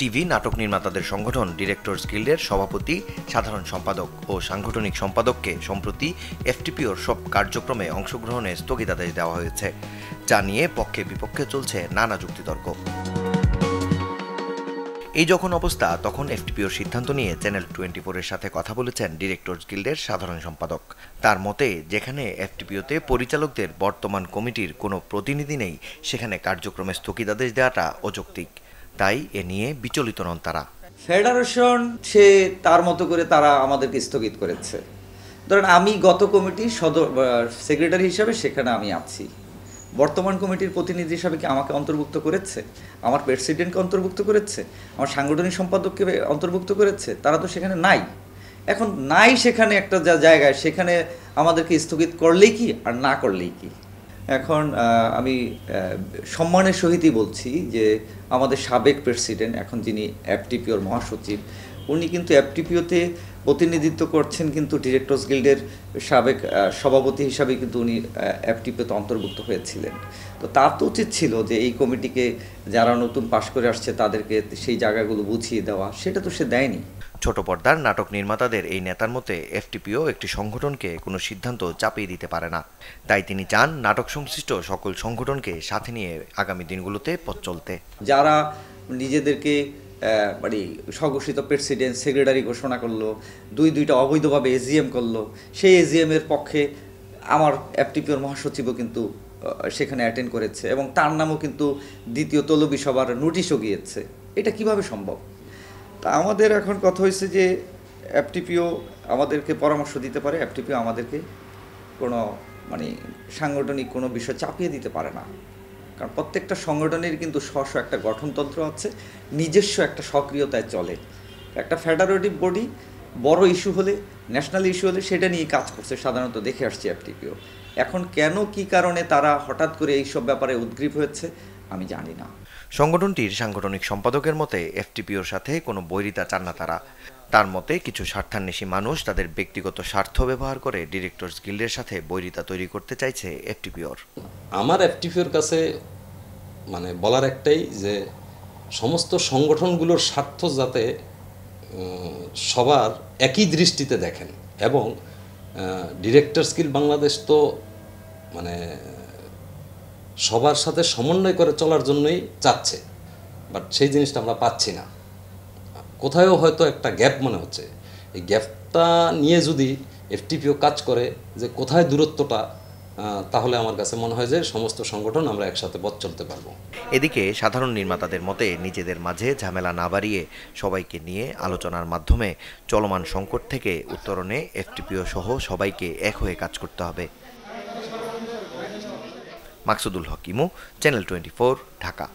TV নাটক নির্মাতাদের সংগঠন ডিরেক্টরস গিল্ডের সভাপতি, সাধারণ সম্পাদক ও সাংগঠনিক সম্পাদককে সম্প্রতি এফটিপিওর সব কার্যক্রমে অংশগ্রহণে স্থগিতাদেশ দেওয়া হয়েছে, যা নিয়ে পক্ষে বিপক্ষে চলছে নানা যুক্তিতর্ক। এই যখন অবস্থা, তখন এফটিপিওর সিদ্ধান্ত নিয়ে চ্যানেল 24-এর সাথে কথা বলেছেন ডিরেক্টরস গিল্ডের সাধারণ সম্পাদক। তার মতে, যেখানে এফটিপিওতে পরিচালকদের বর্তমান কমিটির কোনো প্রতিনিধি নেই, সেখানে কার্যক্রমে স্থগিতাদেশ দেওয়াটা অযৌক্তিক। তাই এ নিয়ে বিচলিত নন তারা। ফেডারেশন সে তার মতো করে তারা আমাদেরকে স্থগিত করেছে। ধরেন আমি গত কমিটির সেক্রেটারি হিসাবে সেখানে আমি আছি, বর্তমান কমিটির প্রতিনিধি হিসাবে কি আমাকে অন্তর্ভুক্ত করেছে? আমার প্রেসিডেন্টকে অন্তর্ভুক্ত করেছে? আমার সাংগঠনিক সম্পাদককে অন্তর্ভুক্ত করেছে? তারা তো সেখানে নাই। এখন নাই সেখানে একটা জায়গায়, সেখানে আমাদেরকে স্থগিত করলেই কি আর না করলেই কি? এখন আমি সম্মানের সহিতই বলছি যে আমাদের সাবেক প্রেসিডেন্ট, এখন যিনি এফটিপিওর মহাসচিব, উনি কিন্তু এফটিপিওতে প্রতিনিধিত্ব করছেন, কিন্তু ডিরেক্টরস গিল্ডের সাবেক সভাপতি হিসাবে কিন্তু উনি এফটিপিওতে অন্তর্ভুক্ত হয়েছিলেন। তো তার তো উচিত ছিল যে এই কমিটিকে যারা নতুন পাশ করে আসছে তাদেরকে সেই জায়গাগুলো বুঝিয়ে দেওয়া, সেটা তো সে দেয়নি। ছোট পর্দার নাটক নির্মাতাদের এই নেতার মতে এফটিপিও একটি সংগঠনকে কোনো সিদ্ধান্ত চাপিয়ে দিতে পারে না। তাই তিনি চান নাটক সংশ্লিষ্ট সকল সংগঠনকে সাথে নিয়ে আগামী দিনগুলোতে পথ চলতে। যারা নিজেদেরকে মানে স্বঘোষিত প্রেসিডেন্ট, সেক্রেটারি ঘোষণা করলো, দুইটা অবৈধভাবে এজিএম করলো, সেই এজিএমের পক্ষে আমার এফটিপিওর মহাসচিবও কিন্তু সেখানে অ্যাটেন্ড করেছে এবং তার নামও কিন্তু দ্বিতীয় তলবি সভার নোটিশও গিয়েছে। এটা কিভাবে সম্ভব? তা আমাদের এখন কথা হয়েছে যে এফটিপিও আমাদেরকে পরামর্শ দিতে পারে, এফটিপিও আমাদেরকে কোনো মানে সাংগঠনিক কোনো বিষয় চাপিয়ে দিতে পারে না। কারণ প্রত্যেকটা সংগঠনের কিন্তু স্ব একটা গঠনতন্ত্র আছে, নিজস্ব একটা সক্রিয়তায় চলে। একটা ফেডারেটিভ বডি বড় ইস্যু হলে, ন্যাশনাল ইস্যু হলে সেটা নিয়ে কাজ করছে, সাধারণত দেখে আসছে এফটিপিও। এখন কেন কি কারণে তারা হঠাৎ করে এইসব ব্যাপারে উদ্গ্রীব হয়েছে আমি জানি না। সংগঠনটির সাংগঠনিক সম্পাদকের মতে এফটিপিওর সাথে কোনো বৈরিতা চান না তারা। তার মতে কিছু স্বার্থান্বেষী মানুষ তাদের ব্যক্তিগত স্বার্থ ব্যবহার করে ডিরেক্টরস গিল্ডের সাথে বৈরিতা তৈরি করতে চাইছে এফটিপিওর। আমার এফটিপিওর কাছে মানে বলার একটাই, যে সমস্ত সংগঠনগুলোর স্বার্থ যাতে সবার একই দৃষ্টিতে দেখেন, এবং ডিরেক্টরস গিল্ড বাংলাদেশ তো মানে সবার সাথে সমন্বয় করে চলার জন্যই চাচ্ছে, বাট সেই জিনিসটা আমরা পাচ্ছি না। কোথায়ও হয়তো একটা গ্যাপ মনে হচ্ছে। এই গ্যাপটা নিয়ে যদি এফটিপিও কাজ করে যে কোথায় দূরত্বটা, তাহলে আমার কাছে মনে হয় যে সমস্ত সংগঠন আমরা একসাথে পথ চলতে পারবো। এদিকে সাধারণ নির্মাতাদের মতে নিজেদের মাঝে ঝামেলা না বাড়িয়ে সবাইকে নিয়ে আলোচনার মাধ্যমে চলমান সংকট থেকে উত্তরণে এফটিপিও সহ সবাইকে এক হয়ে কাজ করতে হবে। মাকসুদুল হক ইমু, চ্যানেল 24, ঢাকা।